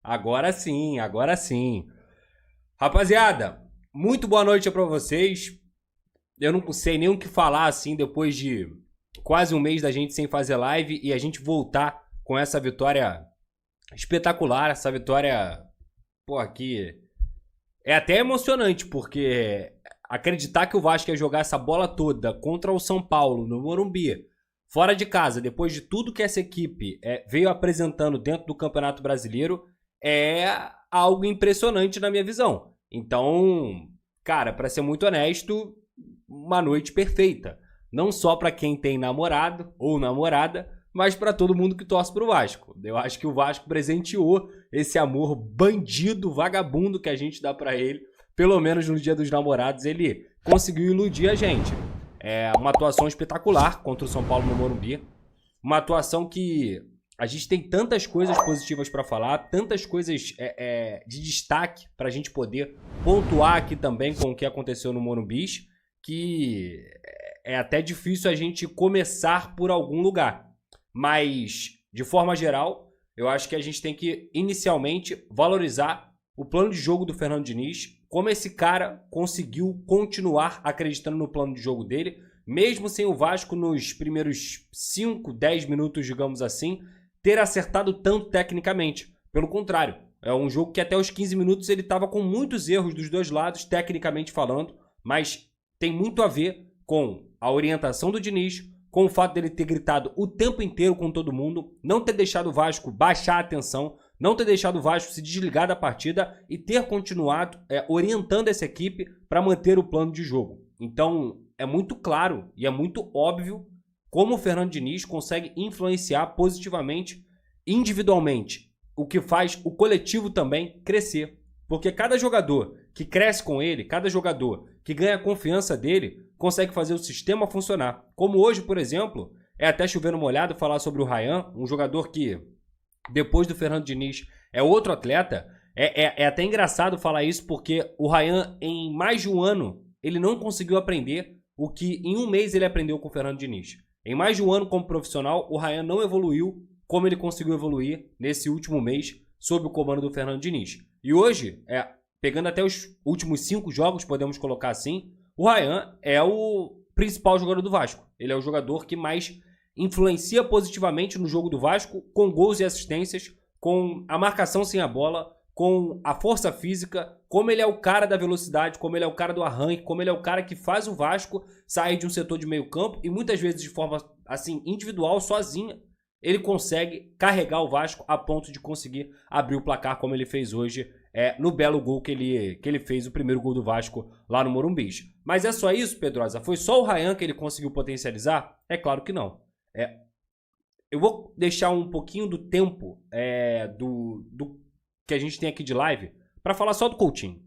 Agora sim, agora sim. Rapaziada, muito boa noite pra vocês. Eu não sei nem o que falar assim depois de quase um mês da gente sem fazer live e a gente voltar com essa vitória espetacular, essa vitória, pô, aqui é até emocionante porque acreditar que o Vasco ia jogar essa bola toda contra o São Paulo no Morumbi, fora de casa, depois de tudo que essa equipe veio apresentando dentro do Campeonato Brasileiro, é algo impressionante na minha visão. Então, cara, pra ser muito honesto, uma noite perfeita. Não só pra quem tem namorado ou namorada, mas pra todo mundo que torce pro Vasco. Eu acho que o Vasco presenteou esse amor bandido, vagabundo que a gente dá pra ele. Pelo menos no Dia dos Namorados ele conseguiu iludir a gente. É uma atuação espetacular contra o São Paulo no Morumbi. Uma atuação que a gente tem tantas coisas positivas pra falar, tantas coisas de destaque pra gente poder pontuar aqui também com o que aconteceu no Morumbi, que é até difícil a gente começar por algum lugar. Mas, de forma geral, eu acho que a gente tem que, inicialmente, valorizar o plano de jogo do Fernando Diniz, como esse cara conseguiu continuar acreditando no plano de jogo dele, mesmo sem o Vasco nos primeiros 5, 10 minutos, digamos assim, ter acertado tanto tecnicamente. Pelo contrário, é um jogo que até os 15 minutos ele estava com muitos erros dos dois lados, tecnicamente falando, mas tem muito a ver com a orientação do Diniz, com o fato dele ter gritado o tempo inteiro com todo mundo, não ter deixado o Vasco baixar a atenção, não ter deixado o Vasco se desligar da partida e ter continuado orientando essa equipe para manter o plano de jogo. Então, é muito claro e é muito óbvio como o Fernando Diniz consegue influenciar positivamente, individualmente, o que faz o coletivo também crescer. Porque cada jogador que cresce com ele, cada jogador que ganha a confiança dele, consegue fazer o sistema funcionar. Como hoje, por exemplo, é até chovendo molhado falar sobre o Ryan, um jogador que, depois do Fernando Diniz, é outro atleta. É até engraçado falar isso porque o Ryan, em mais de um ano, ele não conseguiu aprender o que em um mês ele aprendeu com o Fernando Diniz. Em mais de um ano como profissional, o Ryan não evoluiu como ele conseguiu evoluir nesse último mês sob o comando do Fernando Diniz. E hoje, pegando até os últimos 5 jogos, podemos colocar assim, o Ryan é o principal jogador do Vasco. Ele é o jogador que mais influencia positivamente no jogo do Vasco, com gols e assistências, com a marcação sem a bola, com a força física, como ele é o cara da velocidade, como ele é o cara do arranque, como ele é o cara que faz o Vasco sair de um setor de meio campo e muitas vezes de forma assim individual, sozinha, ele consegue carregar o Vasco a ponto de conseguir abrir o placar como ele fez hoje no belo gol que ele fez, o primeiro gol do Vasco lá no Morumbi. Mas é só isso, Pedrosa? Foi só o Ryan que ele conseguiu potencializar? É claro que não. Eu vou deixar um pouquinho do tempo do que a gente tem aqui de live para falar só do Coutinho.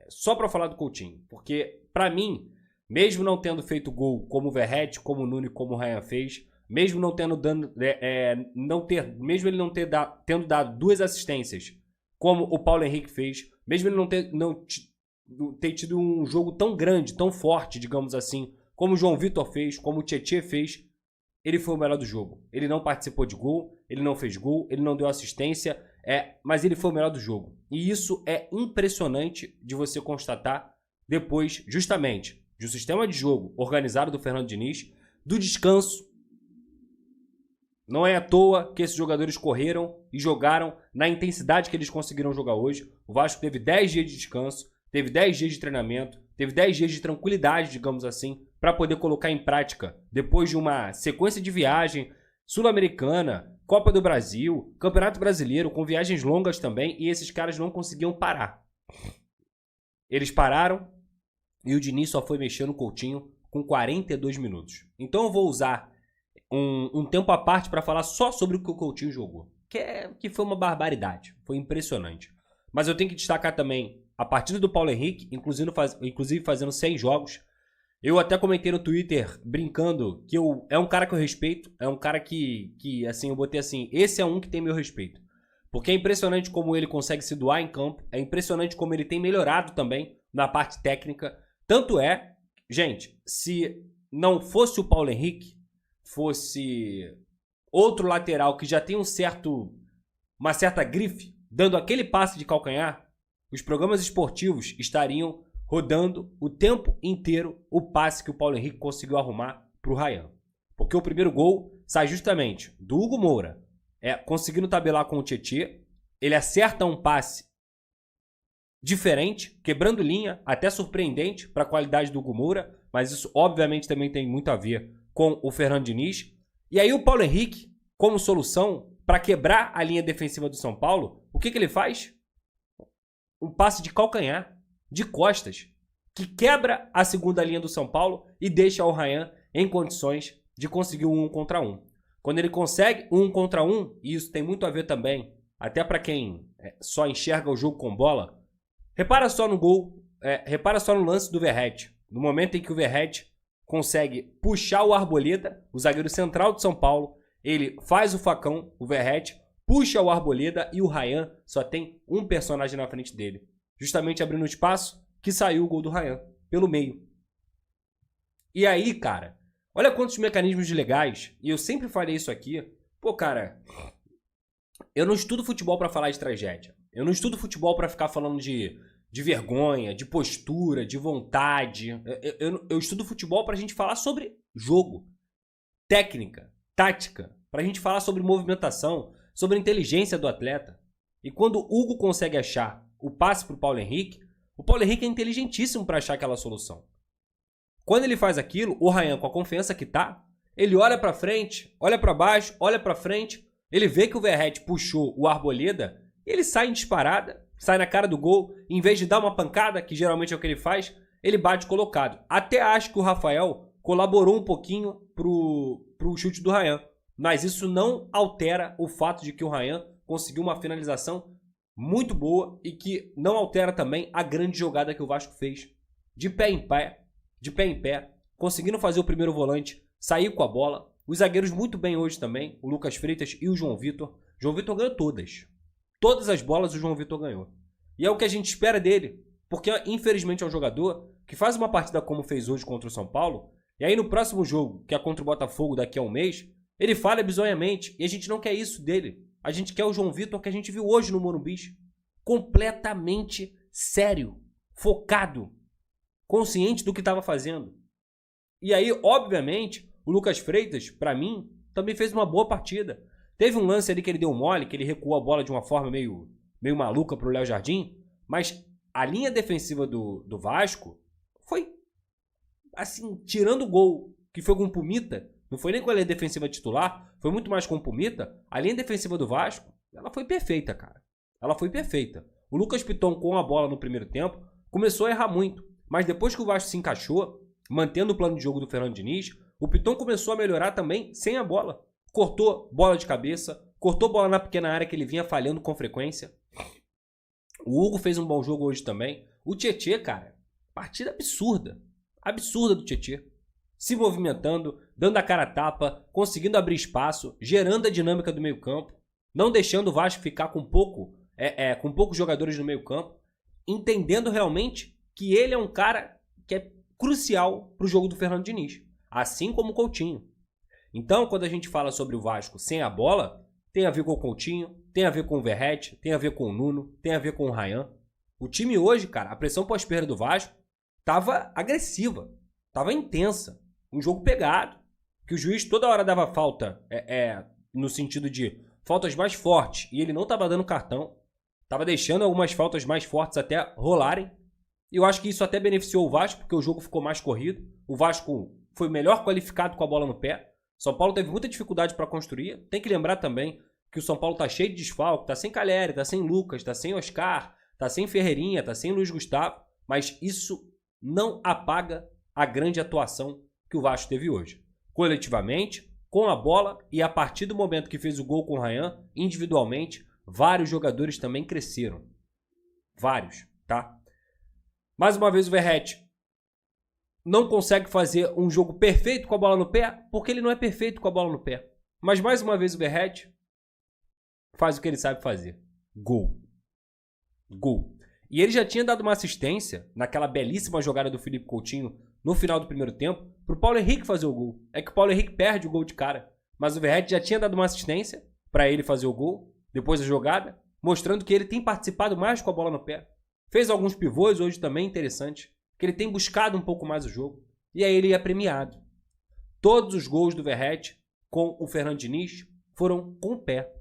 Só para falar do Coutinho. Porque, para mim, mesmo não tendo feito gol como o Verratti, como o Nuno e como o Ryan fez, mesmo não tendo mesmo ele não tendo dado 2 assistências, como o Paulo Henrique fez, mesmo ele não ter tido um jogo tão grande, tão forte, digamos assim, como o João Vitor fez, como o Tietê fez, ele foi o melhor do jogo. Ele não participou de gol, ele não fez gol, ele não deu assistência, mas ele foi o melhor do jogo. E isso é impressionante de você constatar depois, justamente, de um sistema de jogo organizado do Fernando Diniz, do descanso. Não é à toa que esses jogadores correram e jogaram na intensidade que eles conseguiram jogar hoje. O Vasco teve 10 dias de descanso, teve 10 dias de treinamento, teve 10 dias de tranquilidade, digamos assim, para poder colocar em prática, depois de uma sequência de viagem sul-americana, Copa do Brasil, Campeonato Brasileiro, com viagens longas também, e esses caras não conseguiam parar. Eles pararam e o Diniz só foi mexer no Coutinho com 42 minutos. Então eu vou usar um tempo à parte para falar só sobre o que o Coutinho jogou, que foi uma barbaridade, foi impressionante. Mas eu tenho que destacar também a partida do Paulo Henrique, inclusive fazendo 100 jogos. Eu até comentei no Twitter, brincando, que é um cara que eu respeito, é um cara que assim, eu botei assim, esse é um que tem meu respeito. Porque é impressionante como ele consegue se doar em campo, é impressionante como ele tem melhorado também na parte técnica. Tanto é, gente, se não fosse o Paulo Henrique, fosse outro lateral que já tem uma certa grife, dando aquele passe de calcanhar, os programas esportivos estariam rodando o tempo inteiro o passe que o Paulo Henrique conseguiu arrumar para o Ryan. Porque o primeiro gol sai justamente do Hugo Moura, conseguindo tabelar com o Tietê, ele acerta um passe diferente, quebrando linha, até surpreendente para a qualidade do Hugo Moura, mas isso obviamente também tem muito a ver com o Fernando Diniz. E aí o Paulo Henrique, como solução para quebrar a linha defensiva do São Paulo, o que ele faz? Um passe de calcanhar, de costas, que quebra a segunda linha do São Paulo e deixa o Ryan em condições de conseguir um 1 contra 1. Quando ele consegue um 1 contra 1, e isso tem muito a ver também, até para quem só enxerga o jogo com bola, repara só no gol, repara só no lance do Verratti. No momento em que o Verratti consegue puxar o Arboleda, o zagueiro central de São Paulo, ele faz o facão, o Verratti, puxa o Arboleda e o Ryan só tem um personagem na frente dele. Justamente abrindo espaço que saiu o gol do Ryan, pelo meio. E aí, cara, olha quantos mecanismos legais, e eu sempre falei isso aqui. Pô, cara, eu não estudo futebol pra falar de tragédia. Eu não estudo futebol pra ficar falando de vergonha, de postura, de vontade. Eu estudo futebol pra gente falar sobre jogo, técnica, tática, pra gente falar sobre movimentação, sobre a inteligência do atleta. E quando o Hugo consegue achar o passe pro Paulo Henrique é inteligentíssimo pra achar aquela solução. Quando ele faz aquilo, o Ryan, com a confiança que tá, ele olha pra frente, olha pra baixo, olha pra frente, ele vê que o Verratti puxou o Arboleda, e ele sai em disparada, sai na cara do gol, em vez de dar uma pancada, que geralmente é o que ele faz, ele bate colocado. Até acho que o Rafael colaborou um pouquinho pro chute do Ryan, mas isso não altera o fato de que o Ryan conseguiu uma finalização muito boa e que não altera também a grande jogada que o Vasco fez. De pé em pé, conseguindo fazer o primeiro volante sair com a bola. Os zagueiros muito bem hoje também, o Lucas Freitas e o João Vitor. João Vitor ganhou todas. Todas as bolas o João Vitor ganhou. E é o que a gente espera dele, porque infelizmente é um jogador que faz uma partida como fez hoje contra o São Paulo, e aí no próximo jogo, que é contra o Botafogo daqui a um mês, ele falha bizonhamente, e a gente não quer isso dele. A gente quer o João Vitor que a gente viu hoje no Morumbi, completamente sério, focado, consciente do que estava fazendo. E aí, obviamente, o Lucas Freitas, pra mim, também fez uma boa partida. Teve um lance ali que ele deu mole, que ele recuou a bola de uma forma meio maluca pro Léo Jardim, mas a linha defensiva do Vasco foi, assim, tirando o gol, que foi com o Pumita, não foi nem com a linha defensiva titular, foi muito mais com o Pumita, a linha defensiva do Vasco, ela foi perfeita, cara. Ela foi perfeita. O Lucas Piton, com a bola no primeiro tempo, começou a errar muito, mas depois que o Vasco se encaixou, mantendo o plano de jogo do Fernando Diniz, o Piton começou a melhorar também sem a bola. Cortou bola de cabeça, cortou bola na pequena área que ele vinha falhando com frequência. O Hugo fez um bom jogo hoje também. O Tietê, cara, partida absurda. Absurda do Tietê. Se movimentando, dando a cara a tapa, conseguindo abrir espaço, gerando a dinâmica do meio campo, não deixando o Vasco ficar com com poucos jogadores no meio campo, entendendo realmente que ele é um cara que é crucial para o jogo do Fernando Diniz, assim como o Coutinho. Então, quando a gente fala sobre o Vasco sem a bola, tem a ver com o Coutinho, tem a ver com o Verratti, tem a ver com o Nuno, tem a ver com o Ryan. O time hoje, cara, a pressão pós-perda do Vasco tava agressiva, tava intensa. Um jogo pegado, que o juiz toda hora dava falta, no sentido de faltas mais fortes, e ele não tava dando cartão, tava deixando algumas faltas mais fortes até rolarem. E eu acho que isso até beneficiou o Vasco, porque o jogo ficou mais corrido. O Vasco foi melhor qualificado com a bola no pé. São Paulo teve muita dificuldade para construir. Tem que lembrar também que o São Paulo tá cheio de desfalque, tá sem Calheri, tá sem Lucas, tá sem Oscar, tá sem Ferreirinha, tá sem Luiz Gustavo, mas isso não apaga a grande atuação que o Vasco teve hoje. Coletivamente, com a bola e a partir do momento que fez o gol com o Ryan, individualmente, vários jogadores também cresceram. Vários, tá? Mais uma vez o Verratti não consegue fazer um jogo perfeito com a bola no pé, porque ele não é perfeito com a bola no pé. Mas mais uma vez o Verratti faz o que ele sabe fazer. Gol. Gol. E ele já tinha dado uma assistência naquela belíssima jogada do Felipe Coutinho no final do primeiro tempo pro Paulo Henrique fazer o gol. É que o Paulo Henrique perde o gol de cara. Mas o Verratti já tinha dado uma assistência para ele fazer o gol depois da jogada. mostrando que ele tem participado mais com a bola no pé. Fez alguns pivôs hoje também interessantes, que ele tem buscado um pouco mais o jogo. E aí ele é premiado. Todos os gols do Verratti com o Fernando Diniz foram com o pé.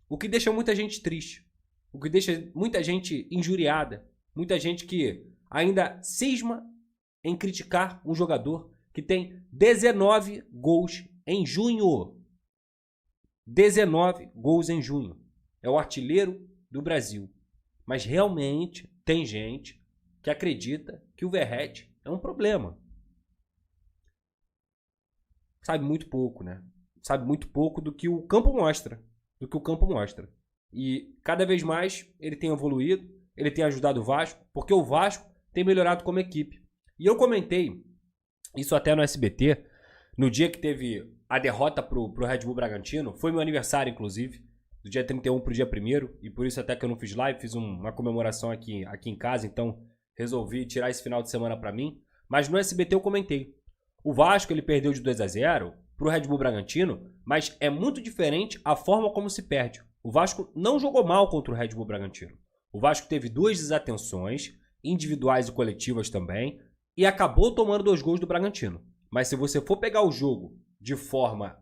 O que deixa muita gente triste. O que deixa muita gente injuriada. Muita gente que ainda cisma em criticar um jogador que tem 19 gols em junho. 19 gols em junho. É o artilheiro do Brasil. Mas realmente tem gente que acredita que o Verratti é um problema. Sabe muito pouco, né? Sabe muito pouco do que o campo mostra. E cada vez mais ele tem evoluído, ele tem ajudado o Vasco, porque o Vasco tem melhorado como equipe. E eu comentei isso até no SBT, no dia que teve a derrota pro Red Bull Bragantino. Foi meu aniversário, inclusive, do dia 31 pro dia 1º, e por isso até que eu não fiz live, fiz uma comemoração aqui em casa, então resolvi tirar esse final de semana pra mim. Mas no SBT eu comentei. O Vasco ele perdeu de 2-0 pro Red Bull Bragantino, mas é muito diferente a forma como se perde. O Vasco não jogou mal contra o Red Bull Bragantino. O Vasco teve 2 desatenções, individuais e coletivas também, e acabou tomando 2 gols do Bragantino. Mas se você for pegar o jogo de forma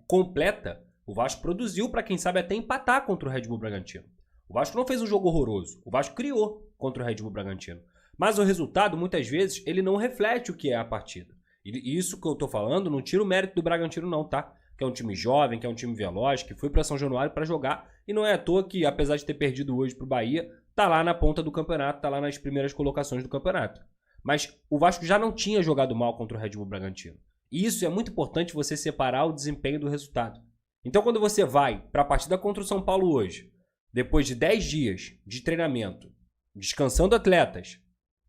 completa, o Vasco produziu para quem sabe até empatar contra o Red Bull Bragantino. O Vasco não fez um jogo horroroso. O Vasco criou contra o Red Bull Bragantino. Mas o resultado, muitas vezes, ele não reflete o que é a partida. E isso que eu tô falando não tira o mérito do Bragantino não, tá? Que é um time jovem, que é um time veloz, que foi para São Januário para jogar. E não é à toa que, apesar de ter perdido hoje pro Bahia, tá lá na ponta do campeonato, tá lá nas primeiras colocações do campeonato. Mas o Vasco já não tinha jogado mal contra o Red Bull Bragantino. E isso é muito importante, você separar o desempenho do resultado. Então quando você vai para a partida contra o São Paulo hoje, depois de 10 dias de treinamento, descansando atletas,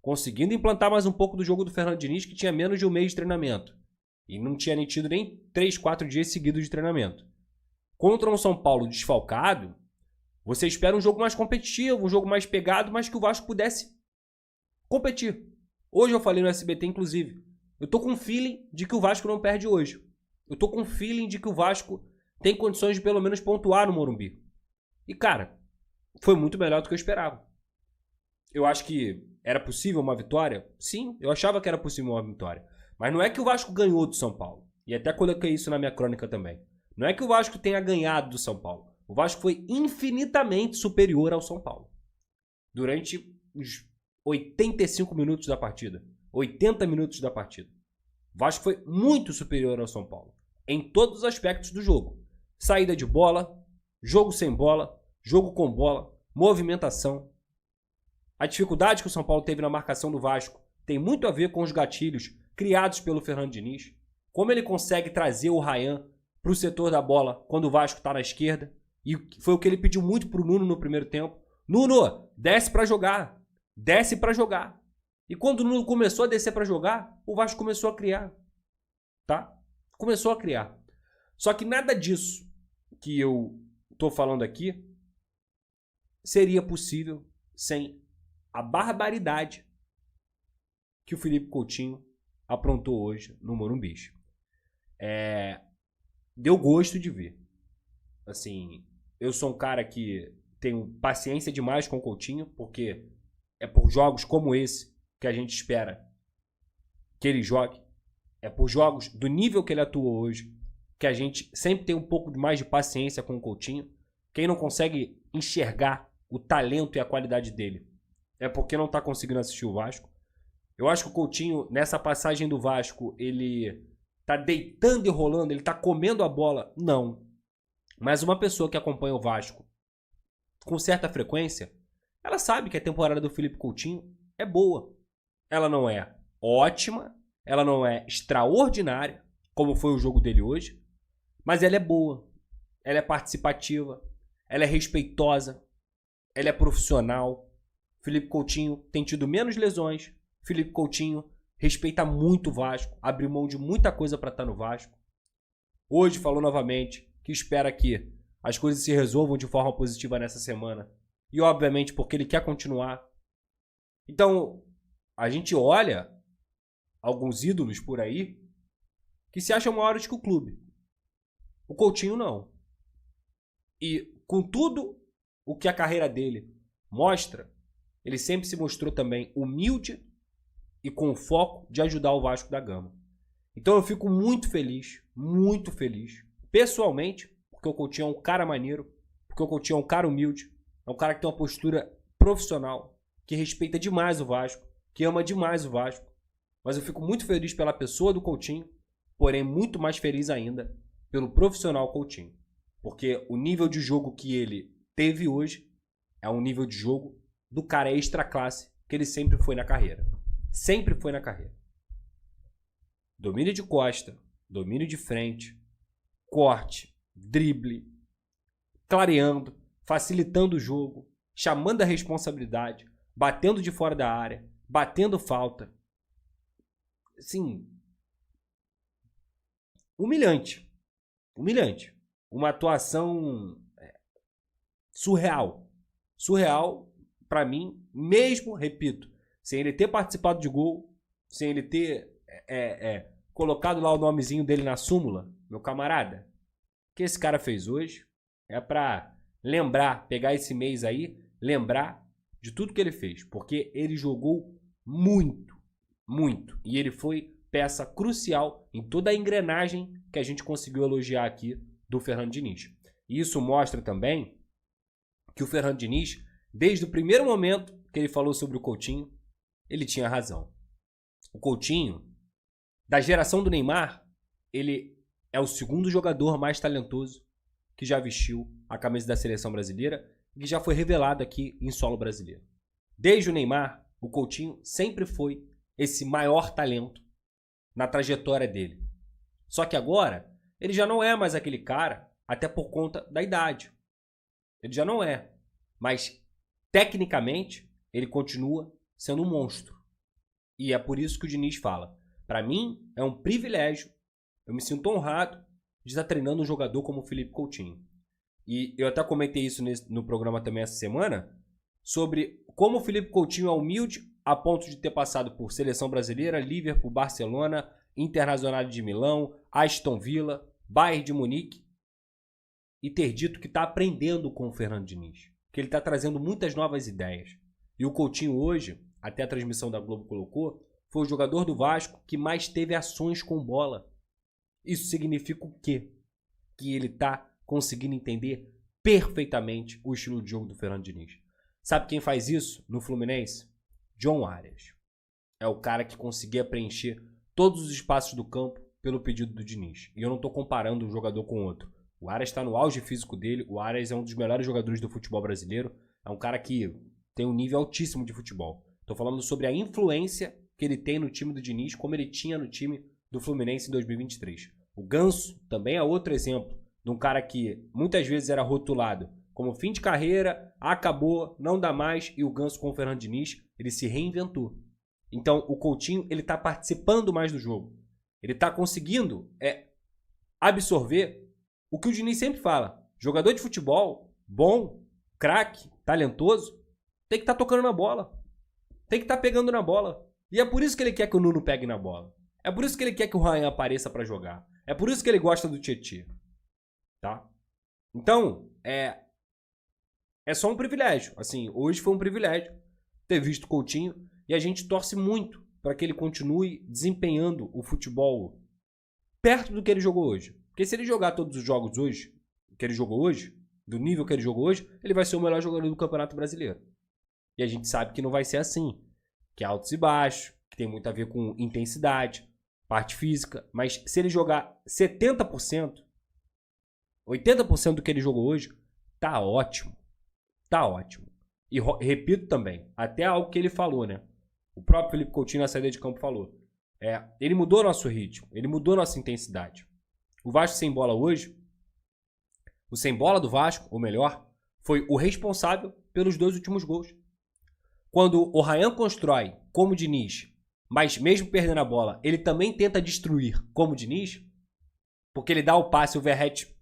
conseguindo implantar mais um pouco do jogo do Fernando Diniz, que tinha menos de um mês de treinamento, e não tinha nem tido nem 3, 4 dias seguidos de treinamento. Contra um São Paulo desfalcado, você espera um jogo mais competitivo, um jogo mais pegado, mas que o Vasco pudesse competir. Hoje eu falei no SBT, inclusive, eu tô com um feeling de que o Vasco não perde hoje. Eu tô com um feeling de que o Vasco tem condições de pelo menos pontuar no Morumbi. E cara, foi muito melhor do que eu esperava. Eu acho que era possível uma vitória? Sim, eu achava que era possível uma vitória. Mas não é que o Vasco ganhou do São Paulo. E até coloquei isso na minha crônica também. Não é que o Vasco tenha ganhado do São Paulo. O Vasco foi infinitamente superior ao São Paulo. Durante os 85 minutos da partida. 80 minutos da partida. O Vasco foi muito superior ao São Paulo. Em todos os aspectos do jogo. Saída de bola, jogo sem bola, jogo com bola, movimentação. A dificuldade que o São Paulo teve na marcação do Vasco tem muito a ver com os gatilhos criados pelo Fernando Diniz. Como ele consegue trazer o Ryan para o setor da bola quando o Vasco está na esquerda. E foi o que ele pediu muito para o Nuno no primeiro tempo. Nuno, desce para jogar. Desce para jogar. E quando o Nuno começou a descer para jogar, o Vasco começou a criar. Tá? Começou a criar. Só que nada disso que eu tô falando aqui seria possível sem a barbaridade que o Felipe Coutinho aprontou hoje no Morumbi. Deu gosto de ver. Assim, eu sou um cara que tenho paciência demais com o Coutinho, porque é por jogos como esse que a gente espera que ele jogue. É por jogos do nível que ele atua hoje que a gente sempre tem um pouco mais de paciência com o Coutinho. Quem não consegue enxergar o talento e a qualidade dele é porque não está conseguindo assistir o Vasco. Eu acho que o Coutinho, nessa passagem do Vasco, ele tá deitando e rolando, ele tá comendo a bola. Não. Mas uma pessoa que acompanha o Vasco com certa frequência, ela sabe que a temporada do Felipe Coutinho é boa. Ela não é ótima, ela não é extraordinária, como foi o jogo dele hoje, mas ela é boa, ela é participativa, ela é respeitosa, ela é profissional. Felipe Coutinho tem tido menos lesões. Felipe Coutinho respeita muito o Vasco, abriu mão de muita coisa para estar no Vasco. Hoje falou novamente que espera que as coisas se resolvam de forma positiva nessa semana. E obviamente porque ele quer continuar. Então, a gente olha alguns ídolos por aí que se acham maiores que o clube. O Coutinho não. E com tudo o que a carreira dele mostra, ele sempre se mostrou também humilde e com o foco de ajudar o Vasco da Gama. Então eu fico muito feliz, pessoalmente, porque o Coutinho é um cara maneiro, porque o Coutinho é um cara humilde, é um cara que tem uma postura profissional, que respeita demais o Vasco, que ama demais o Vasco. Mas eu fico muito feliz pela pessoa do Coutinho, porém muito mais feliz ainda pelo profissional Coutinho. Porque o nível de jogo que ele teve hoje é um nível de jogo do cara extra classe que ele sempre foi na carreira. Sempre foi na carreira. Domínio de costa, domínio de frente, corte, drible, clareando, facilitando o jogo, chamando a responsabilidade, batendo de fora da área, batendo falta. Assim, humilhante. Humilhante. Uma atuação surreal. Surreal pra mim, mesmo, repito, sem ele ter participado de gol, sem ele ter colocado lá o nomezinho dele na súmula, meu camarada, o que esse cara fez hoje é pra lembrar, pegar esse mês aí, lembrar de tudo que ele fez, porque ele jogou muito, muito, e ele foi peça crucial em toda a engrenagem que a gente conseguiu elogiar aqui do Fernando Diniz. E isso mostra também que o Fernando Diniz, desde o primeiro momento que ele falou sobre o Coutinho, ele tinha razão. O Coutinho, da geração do Neymar, ele é o segundo jogador mais talentoso que já vestiu a camisa da seleção brasileira e que já foi revelado aqui em solo brasileiro. Desde o Neymar, o Coutinho sempre foi esse maior talento na trajetória dele. Só que agora, ele já não é mais aquele cara, até por conta da idade. Ele já não é. Mas, tecnicamente, ele continua sendo um monstro. E é por isso que o Diniz fala. Para mim, é um privilégio. Eu me sinto honrado de estar treinando um jogador como o Felipe Coutinho. E eu até comentei isso no programa também essa semana, sobre como o Felipe Coutinho é humilde a ponto de ter passado por Seleção Brasileira, Liverpool, Barcelona, Internacional de Milão, Aston Villa, Bayern de Munique, e ter dito que está aprendendo com o Fernando Diniz, que ele está trazendo muitas novas ideias. E o Coutinho hoje, até a transmissão da Globo colocou, foi o jogador do Vasco que mais teve ações com bola. Isso significa o quê? Que ele está conseguindo entender perfeitamente o estilo de jogo do Fernando Diniz. Sabe quem faz isso no Fluminense? John Arias. É o cara que conseguia preencher todos os espaços do campo pelo pedido do Diniz. E eu não estou comparando um jogador com outro. O Arias está no auge físico dele. O Arias é um dos melhores jogadores do futebol brasileiro. É um cara que tem um nível altíssimo de futebol. Estou falando sobre a influência que ele tem no time do Diniz, como ele tinha no time do Fluminense em 2023. O Ganso também é outro exemplo de um cara que muitas vezes era rotulado como fim de carreira, acabou, não dá mais, e o Ganso com o Fernando Diniz, ele se reinventou. Então o Coutinho, ele está participando mais do jogo. Ele está conseguindo absorver o que o Diniz sempre fala. Jogador de futebol, bom, craque, talentoso, tem que estar tocando na bola. Tem que estar pegando na bola. E é por isso que ele quer que o Nuno pegue na bola. É por isso que ele quer que o Ryan apareça para jogar. É por isso que ele gosta do Tietê. Tá? Então, é só um privilégio. Assim, hoje foi um privilégio ter visto o Coutinho e a gente torce muito para que ele continue desempenhando o futebol perto do que ele jogou hoje. Porque se ele jogar todos os jogos hoje, que ele jogou hoje, do nível que ele jogou hoje, ele vai ser o melhor jogador do Campeonato Brasileiro. E a gente sabe que não vai ser assim. Que é altos e baixos, que tem muito a ver com intensidade, parte física. Mas se ele jogar 70%, 80% do que ele jogou hoje, tá ótimo. Tá ótimo. E repito também, até algo que ele falou, né? O próprio Felipe Coutinho na saída de campo falou. Ele mudou nosso ritmo, ele mudou nossa intensidade. O Vasco sem bola hoje, o sem bola do Vasco, ou melhor, foi o responsável pelos 2 últimos gols. Quando o Ryan constrói como o Diniz, mas mesmo perdendo a bola, ele também tenta destruir como o Diniz, porque ele dá o passe, o Verratti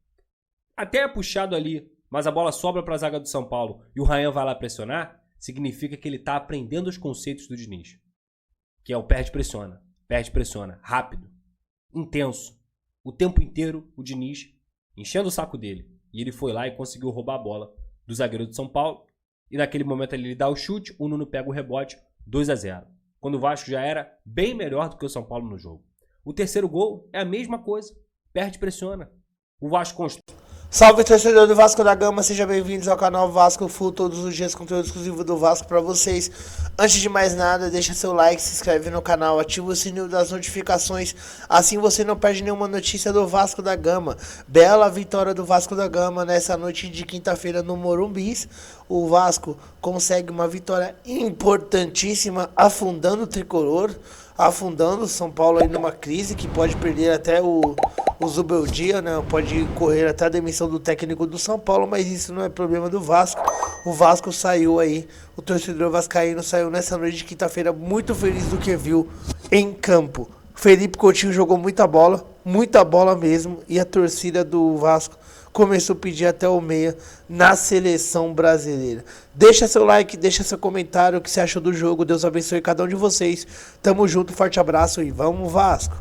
até é puxado ali, mas a bola sobra para a zaga do São Paulo e o Ryan vai lá pressionar, significa que ele está aprendendo os conceitos do Diniz. Que é o perde-pressiona, rápido, intenso. O tempo inteiro o Diniz enchendo o saco dele. E ele foi lá e conseguiu roubar a bola do zagueiro do São Paulo. E naquele momento ele dá o chute, o Nuno pega o rebote, 2-0. Quando o Vasco já era bem melhor do que o São Paulo no jogo. O terceiro gol é a mesma coisa. Perde e pressiona. O Vasco constrói. Salve, torcedor do Vasco da Gama, sejam bem-vindos ao canal Vasco Full, todos os dias conteúdo exclusivo do Vasco pra vocês. Antes de mais nada, deixa seu like, se inscreve no canal, ativa o sininho das notificações, assim você não perde nenhuma notícia do Vasco da Gama. Bela vitória do Vasco da Gama nessa noite de quinta-feira no Morumbis. O Vasco consegue uma vitória importantíssima, afundando o tricolor, afundando o São Paulo aí numa crise que pode perder até o Zubeldia, né? Pode correr até a demissão do técnico do São Paulo, mas isso não é problema do Vasco. O Vasco saiu aí, o torcedor vascaíno saiu nessa noite de quinta-feira muito feliz do que viu em campo. Felipe Coutinho jogou muita bola mesmo, e a torcida do Vasco começou a pedir até o meia na seleção brasileira. Deixa seu like, deixa seu comentário, o que você achou do jogo. Deus abençoe cada um de vocês. Tamo junto, forte abraço e vamos Vasco!